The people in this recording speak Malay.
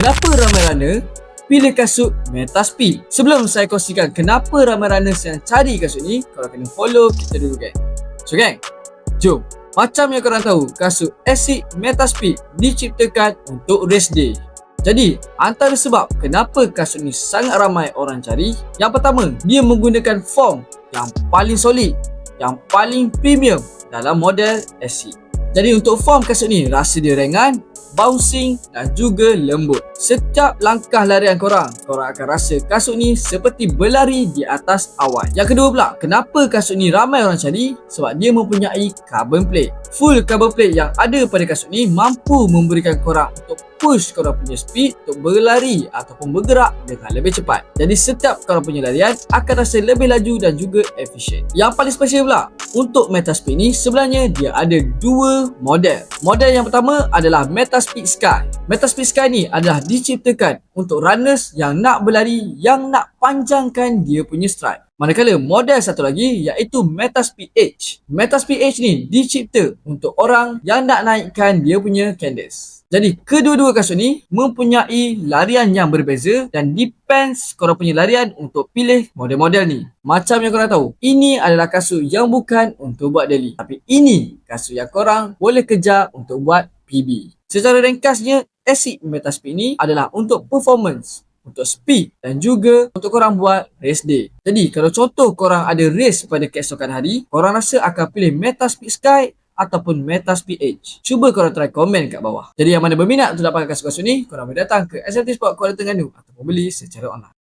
Kenapa ramai runner pilih kasut Metaspeed? Sebelum saya kongsikan kenapa ramai runners yang cari kasut ni, korang kena follow kita dulu gang. So gang, jom. Macam yang korang tahu, kasut Asics Metaspeed diciptakan untuk race day. Jadi, antara sebab kenapa kasut ni sangat ramai orang cari, yang pertama, dia menggunakan foam yang paling solid, yang paling premium dalam model Asics. Jadi untuk foam kasut ni, rasa dia ringan, bouncing dan juga lembut. Setiap langkah larian korang akan rasa kasut ni seperti berlari di atas awan. Yang kedua pula, kenapa kasut ni ramai orang cari? Sebab dia mempunyai carbon plate. Full carbon plate yang ada pada kasut ni mampu memberikan korang untuk push korang punya speed untuk berlari ataupun bergerak dengan lebih cepat. Jadi setiap korang punya larian akan rasa lebih laju dan juga efisien. Yang paling special pula, untuk Metaspeed ni sebenarnya dia ada dua model. Model yang pertama adalah Metaspeed Sky. Metaspeed Sky ni adalah diciptakan untuk runners yang nak berlari, yang nak panjangkan dia punya stride. Manakala model satu lagi iaitu Metaspeed Edge. Metaspeed Edge ni dicipta untuk orang yang nak naikkan dia punya cadence. Jadi kedua-dua kasut ni mempunyai larian yang berbeza dan depends korang punya larian untuk pilih model-model ni. Macam yang korang tahu, ini adalah kasut yang bukan untuk buat daily, tapi ini kasut yang korang boleh kejar untuk buat PB. Secara ringkasnya, Asics Metaspeed ni adalah untuk performance, untuk speed dan juga untuk korang buat race day. Jadi kalau contoh korang ada race pada keesokan hari, korang rasa akan pilih Metaspeed Sky ataupun Metaspeed Edge? Cuba korang try komen kat bawah. Jadi yang mana berminat untuk dapatkan kasut-kasut ni, korang boleh datang ke SMT Sport Kuala Terengganu ataupun beli secara online.